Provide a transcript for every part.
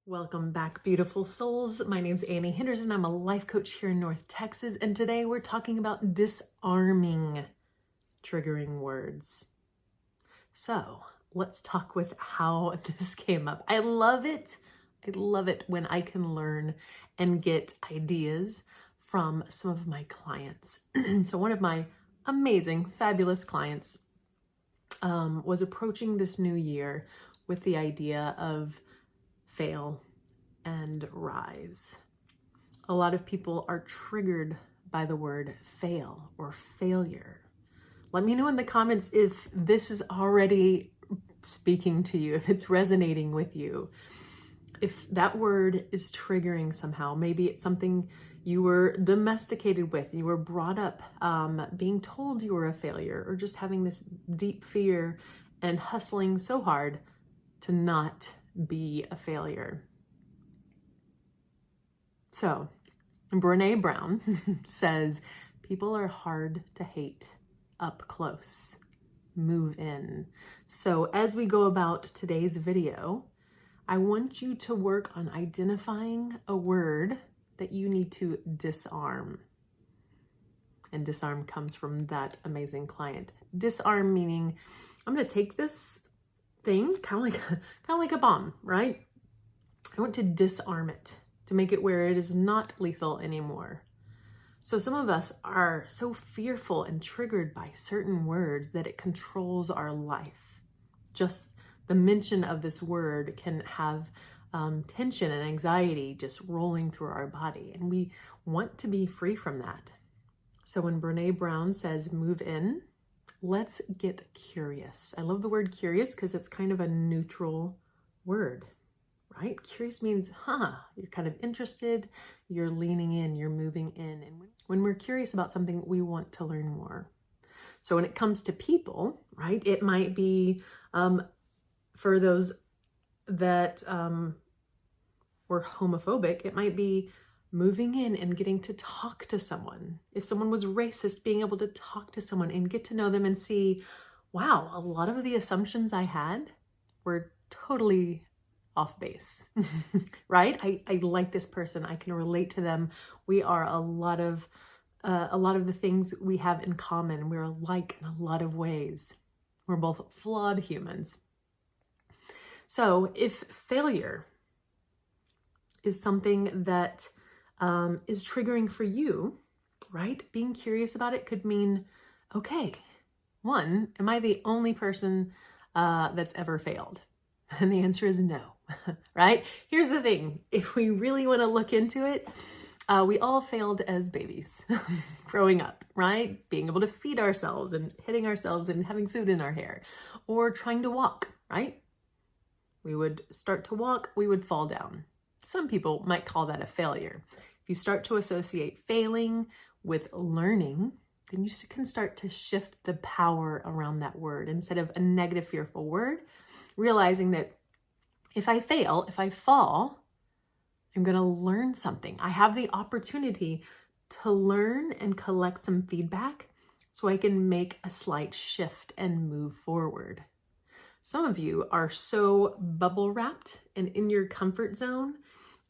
Welcome back, beautiful souls. My name's Annie Henderson. I'm a life coach here in North Texas, and today we're talking about disarming triggering words. So let's talk with how this came up. I love it. I love it when I can learn and get ideas from some of my clients. So one of my amazing, fabulous clients was approaching this new year with the idea of fail and rise. A lot of people are triggered by the word fail or failure. Let me know in the comments if this is already speaking to you, if it's resonating with you, if that word is triggering somehow. Maybe it's something you were domesticated with, you were brought up being told you were a failure, or just having this deep fear and hustling so hard to not be a failure. So, Brené Brown says, people are hard to hate up close. Move in. So as we go about today's video, I want you to work on identifying a word that you need to disarm. And disarm comes from that amazing client. Disarm meaning, I'm going to take this thing, kind of like a bomb, right? I want to disarm it to make it where it is not lethal anymore. So some of us are so fearful and triggered by certain words that it controls our life. Just the mention of this word can have tension and anxiety just rolling through our body, and we want to be free from that. So when Brené Brown says move in, let's get curious. I love the word curious because it's kind of a neutral word, right? Curious means, you're kind of interested, you're leaning in, you're moving in. And when we're curious about something, we want to learn more. So when it comes to people, right, it might be for those that were homophobic, it might be moving in and getting to talk to someone. If someone was racist, being able to talk to someone and get to know them and see, wow, a lot of the assumptions I had were totally off base, right? I like this person. I can relate to them. We are a lot of the things we have in common. We're alike in a lot of ways. We're both flawed humans. So if failure is something that is triggering for you, right? Being curious about it could mean, okay, one, am I the only person that's ever failed? And the answer is no, right? Here's the thing. If we really want to look into it, we all failed as babies growing up, right? Being able to feed ourselves and hitting ourselves and having food in our hair, or trying to walk, right? We would start to walk, we would fall down. Some people might call that a failure. If you start to associate failing with learning, then you can start to shift the power around that word. Instead of a negative, fearful word, realizing that if I fail, if I fall, I'm going to learn something. I have the opportunity to learn and collect some feedback so I can make a slight shift and move forward. Some of you are so bubble wrapped and in your comfort zone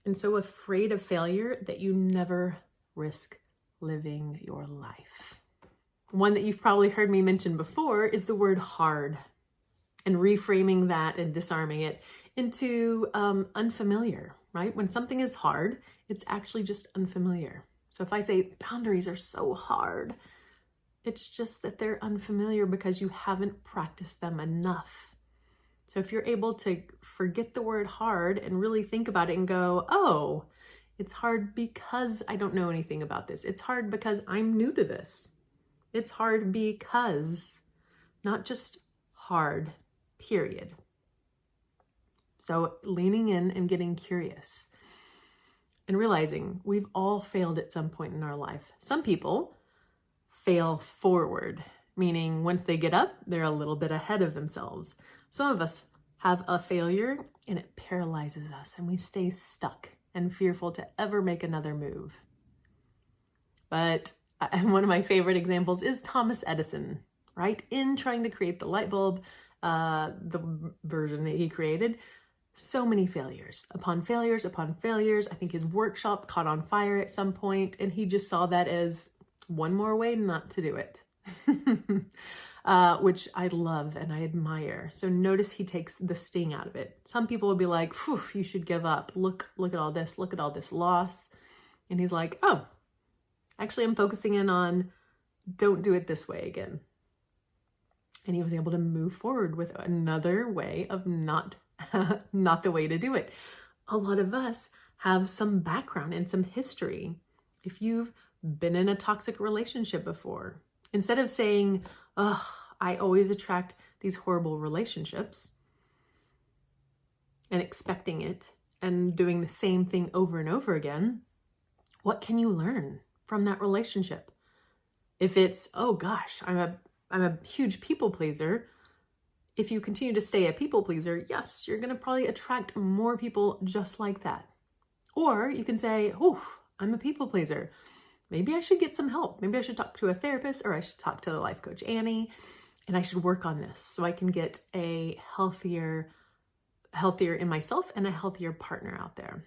and so afraid of failure that you never risk living your life. One that you've probably heard me mention before is the word hard, and reframing that and disarming it into unfamiliar, right? When something is hard, it's actually just unfamiliar. So if I say boundaries are so hard, it's just that they're unfamiliar because you haven't practiced them enough. So if you're able to forget the word hard and really think about it and go, oh, it's hard because I don't know anything about this. It's hard because I'm new to this. It's hard because, not just hard, period. So leaning in and getting curious and realizing we've all failed at some point in our life. Some people fail forward, meaning once they get up, they're a little bit ahead of themselves. Some of us have a failure and it paralyzes us and we stay stuck and fearful to ever make another move. But one of my favorite examples is Thomas Edison, right? In trying to create the light bulb, the version that he created, So many failures upon failures upon failures. I think his workshop caught on fire at some point, and he just saw that as one more way not to do it, which I love and I admire. So notice he takes the sting out of it. Some people will be like, "Phew, you should give up. Look at all this. Look at all this loss." And he's like, "Oh, actually, I'm focusing in on don't do it this way again." And he was able to move forward with another way of not the way to do it. A lot of us have some background and some history. If you've been in a toxic relationship before, instead of saying, "Oh, I always attract these horrible relationships," and expecting it and doing the same thing over and over again, what can you learn from that relationship? If it's, "Oh gosh, I'm a huge people pleaser," if you continue to stay a people pleaser, yes, you're going to probably attract more people just like that. Or you can say, "Oh, I'm a people pleaser. Maybe I should get some help. Maybe I should talk to a therapist, or I should talk to the life coach Annie, and I should work on this so I can get a healthier in myself and a healthier partner out there."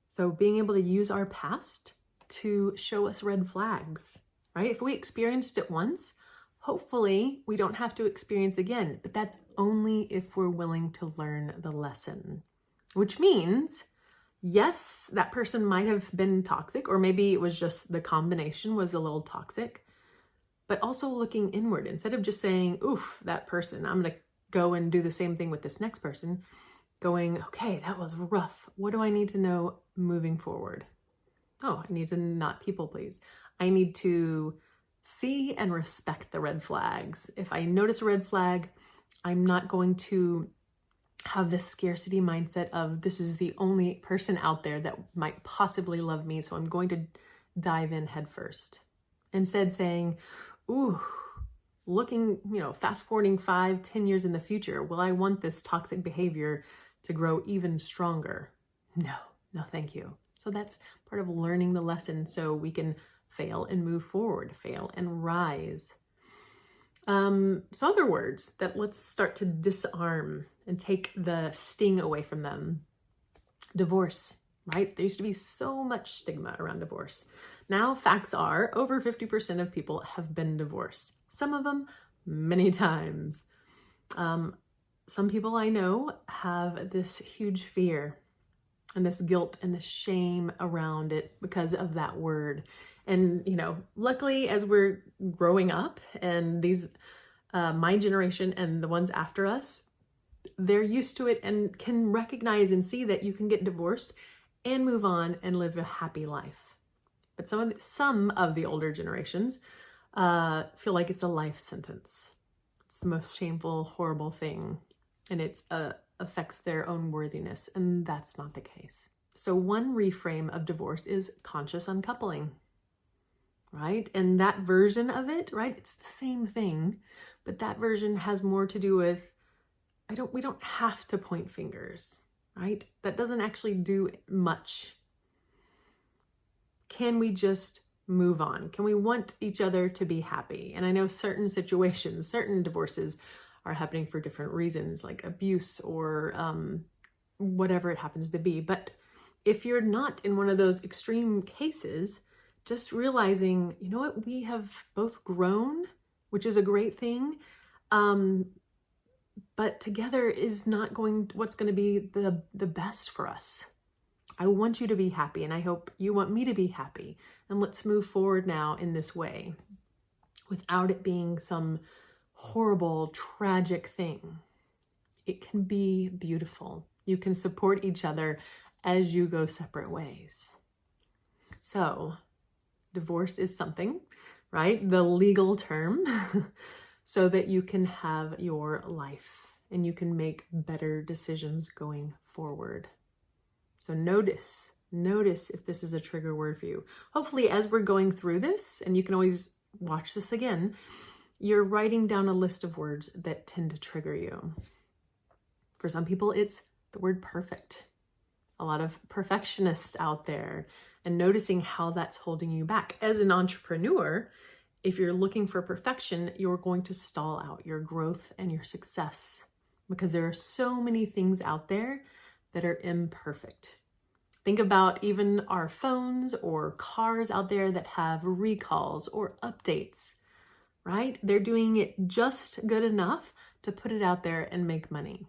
So being able to use our past to show us red flags, right? If we experienced it once, hopefully we don't have to experience again, but that's only if we're willing to learn the lesson, which means, yes, that person might have been toxic, or maybe it was just the combination was a little toxic, but also looking inward instead of just saying, "Oof, that person, I'm going to go and do the same thing with this next person," going, "Okay, that was rough. What do I need to know moving forward? Oh, I need to not people please. I need to see and respect the red flags. If I notice a red flag, I'm not going to have this scarcity mindset of this is the only person out there that might possibly love me, so I'm going to dive in head first." Instead saying, "Ooh, looking, fast forwarding 5-10 years in the future, will I want this toxic behavior to grow even stronger? No, thank you." So that's part of learning the lesson so we can fail and move forward, fail and rise. So other words that let's start to disarm and take the sting away from them. Divorce, right? There used to be so much stigma around divorce. Now facts are over 50% of people have been divorced. Some of them many times. Some people I know have this huge fear and this guilt and this shame around it because of that word. And, luckily as we're growing up and these, my generation and the ones after us, they're used to it and can recognize and see that you can get divorced and move on and live a happy life. But some of the older generations feel like it's a life sentence. It's the most shameful, horrible thing. And it affects their own worthiness. And that's not the case. So one reframe of divorce is conscious uncoupling. Right? And that version of it, right? It's the same thing, but that version has more to do with, we don't have to point fingers, right? That doesn't actually do much. Can we just move on? Can we want each other to be happy? And I know certain situations, certain divorces are happening for different reasons, like abuse or whatever it happens to be. But if you're not in one of those extreme cases, just realizing, what, we have both grown, which is a great thing. But together is not what's going to be the best for us. I want you to be happy, and I hope you want me to be happy. And let's move forward now in this way without it being some horrible, tragic thing. It can be beautiful. You can support each other as you go separate ways. So divorce is something, right? The legal term, so that you can have your life and you can make better decisions going forward. So notice if this is a trigger word for you. Hopefully, as we're going through this, and you can always watch this again, you're writing down a list of words that tend to trigger you. For some people, it's the word perfect. A lot of perfectionists out there, and noticing how that's holding you back. As an entrepreneur, if you're looking for perfection, you're going to stall out your growth and your success because there are so many things out there that are imperfect. Think about even our phones or cars out there that have recalls or updates, right? They're doing it just good enough to put it out there and make money.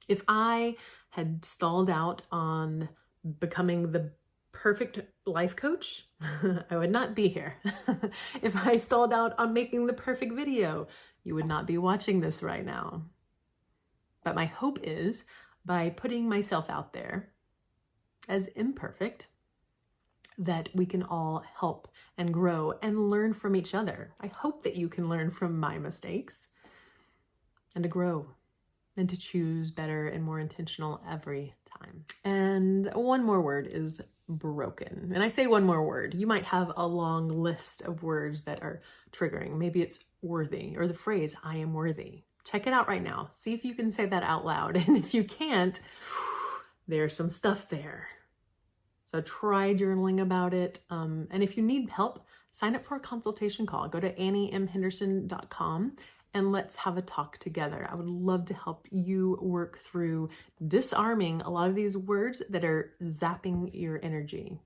If I had stalled out on becoming the perfect life coach, I would not be here. If I stalled out on making the perfect video, you would not be watching this right now. But my hope is, by putting myself out there as imperfect, that we can all help and grow and learn from each other. I hope that you can learn from my mistakes and to grow and to choose better and more intentional every time. And one more word is broken. And I say one more word. You might have a long list of words that are triggering. Maybe it's worthy, or the phrase, I am worthy. Check it out right now. See if you can say that out loud. And if you can't, there's some stuff there. So try journaling about it. And if you need help, sign up for a consultation call. Go to anniemhenderson.com and let's have a talk together. I would love to help you work through disarming a lot of these words that are zapping your energy.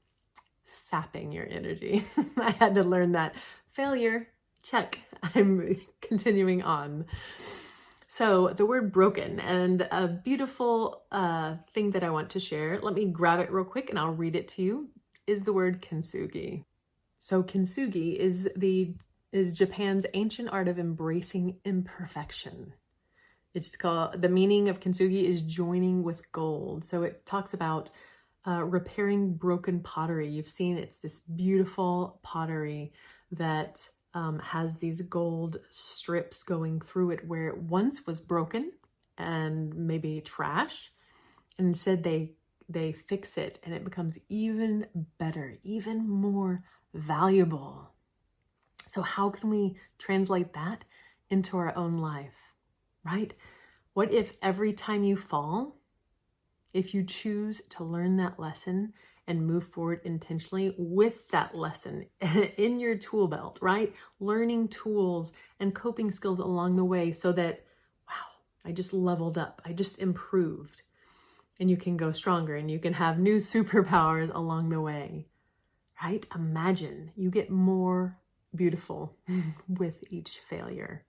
Sapping your energy. I had to learn that. Failure, check. I'm continuing on. So the word broken, and a beautiful thing that I want to share, let me grab it real quick and I'll read it to you, is the word kintsugi. So kintsugi is Japan's ancient art of embracing imperfection. It's called, the meaning of kintsugi is joining with gold. So it talks about repairing broken pottery. You've seen it's this beautiful pottery that has these gold strips going through it where it once was broken and maybe trash. And instead they fix it and it becomes even better, even more valuable. So how can we translate that into our own life, right? What if every time you fall, if you choose to learn that lesson and move forward intentionally with that lesson in your tool belt, right? Learning tools and coping skills along the way so that, wow, I just leveled up, I just improved. And you can go stronger and you can have new superpowers along the way, right? Imagine you get more beautiful with each failure.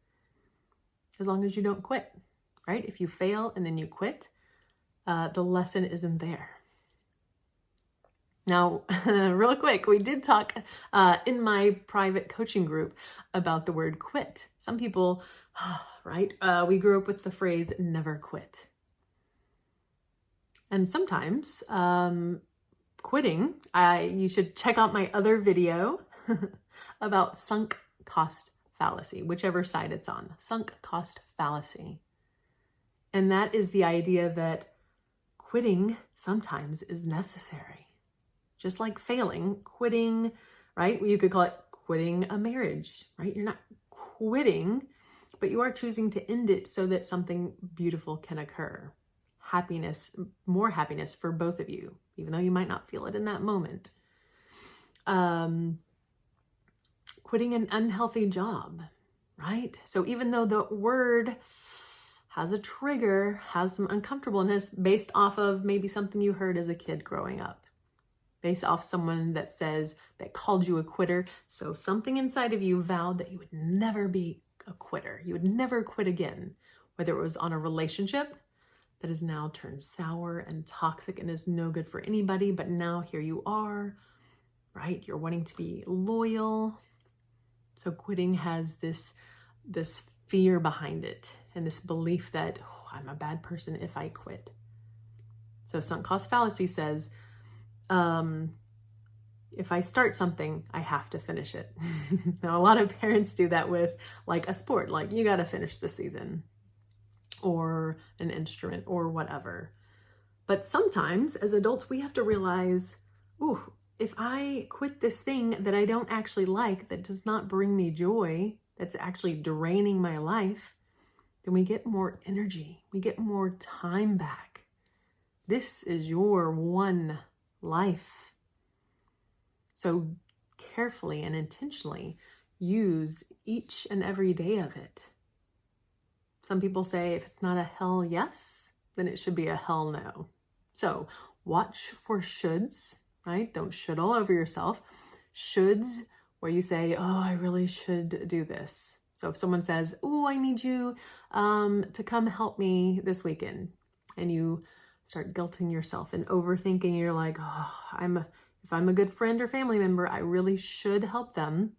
As long as you don't quit, right? If you fail and then you quit, the lesson isn't there. Now, real quick, we did talk in my private coaching group about the word quit. Some people, right, we grew up with the phrase never quit. And sometimes quitting, you should check out my other video about sunk cost fallacy, whichever side it's on, sunk cost fallacy. And that is the idea that quitting sometimes is necessary. Just like failing, quitting, right? You could call it quitting a marriage, right? You're not quitting, but you are choosing to end it so that something beautiful can occur. Happiness, more happiness for both of you, even though you might not feel it in that moment. Quitting an unhealthy job, right? So even though the word has a trigger, has some uncomfortableness based off of maybe something you heard as a kid growing up, based off someone that called you a quitter. So something inside of you vowed that you would never be a quitter. You would never quit again, whether it was on a relationship that has now turned sour and toxic and is no good for anybody, but now here you are, right? You're wanting to be loyal. So quitting has this fear behind it and this belief that, oh, I'm a bad person if I quit. So sunk cost fallacy says, if I start something, I have to finish it. Now, a lot of parents do that with like a sport, like you got to finish the season or an instrument or whatever. But sometimes as adults, we have to realize, ooh, if I quit this thing that I don't actually like, that does not bring me joy, that's actually draining my life, then we get more energy. We get more time back. This is your one life. So carefully and intentionally use each and every day of it Some people say if it's not a hell yes, then it should be a hell no. So watch for shoulds, right? Don't should all over yourself. Shoulds where you say, oh, I really should do this. So if someone says, oh, I need you to come help me this weekend, and you start guilting yourself and overthinking, you're like, oh, if I'm a good friend or family member, I really should help them,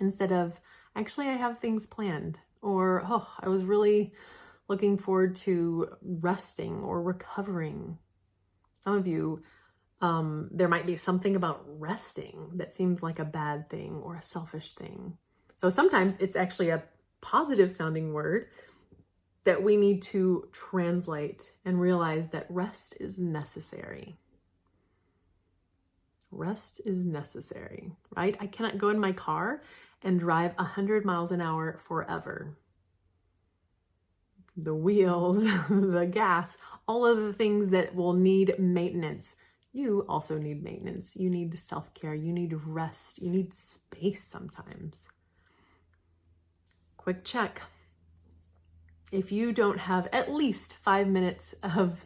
instead of, actually, I have things planned, or, oh, I was really looking forward to resting or recovering. Some of you, there might be something about resting that seems like a bad thing or a selfish thing. So sometimes it's actually a positive sounding word that we need to translate and realize that rest is necessary. Rest is necessary, right? I cannot go in my car and drive 100 miles an hour forever. The wheels, the gas, all of the things that will need maintenance. You also need maintenance. You need self-care. You need rest. You need space sometimes. Quick check. If you don't have at least 5 minutes of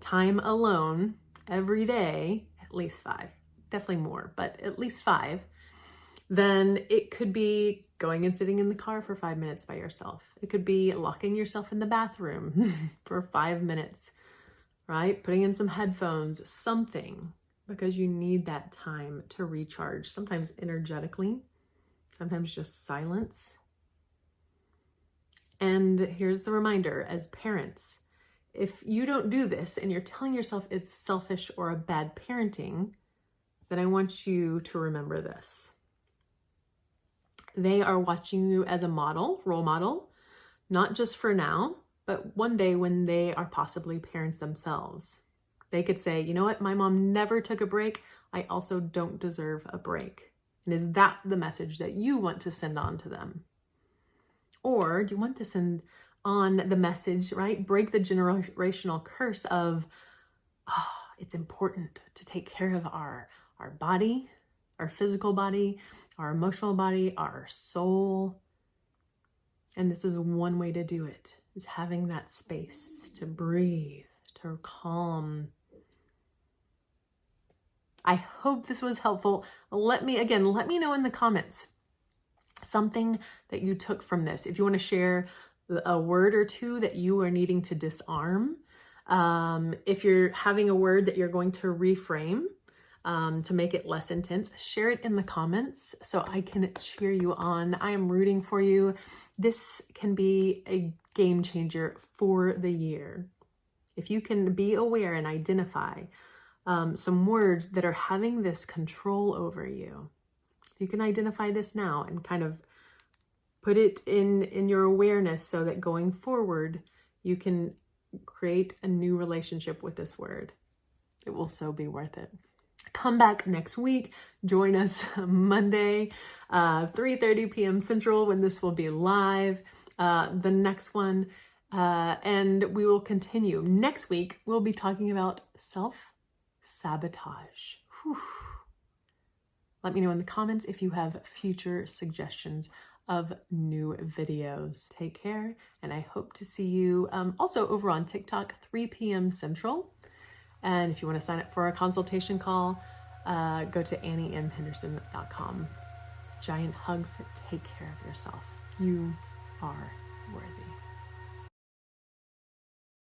time alone every day, at least 5, definitely more, but at least 5, then it could be going and sitting in the car for 5 minutes by yourself. It could be locking yourself in the bathroom for 5 minutes, right? Putting in some headphones, something, because you need that time to recharge, sometimes energetically, sometimes just silence. And here's the reminder, as parents, if you don't do this and you're telling yourself it's selfish or a bad parenting, then I want you to remember this. They are watching you as a model, role model, not just for now, but one day when they are possibly parents themselves. They could say, you know what, my mom never took a break. I also don't deserve a break. And is that the message that you want to send on to them? Or do you want to send on the message, right? Break the generational curse of, oh, it's important to take care of our body, our physical body, our emotional body, our soul. And this is one way to do it, is having that space to breathe, to calm. I hope this was helpful. Let me know in the comments something that you took from this. If you want to share a word or two that you are needing to disarm, if you're having a word that you're going to reframe to make it less intense, share it in the comments so I can cheer you on. I am rooting for you. This can be a game changer for the year. If you can be aware and identify some words that are having this control over you, you can identify this now and kind of put it in your awareness so that going forward, you can create a new relationship with this word. It will so be worth it. Come back next week. Join us Monday, 3:30 p.m. Central, when this will be live, the next one. And we will continue. Next week, we'll be talking about self-sabotage. Whew. Let me know in the comments if you have future suggestions of new videos. Take care, and I hope to see you also over on TikTok, 3 p.m. Central. And if you want to sign up for a consultation call, go to AnnieMHenderson.com. Giant hugs. Take care of yourself. You are worthy.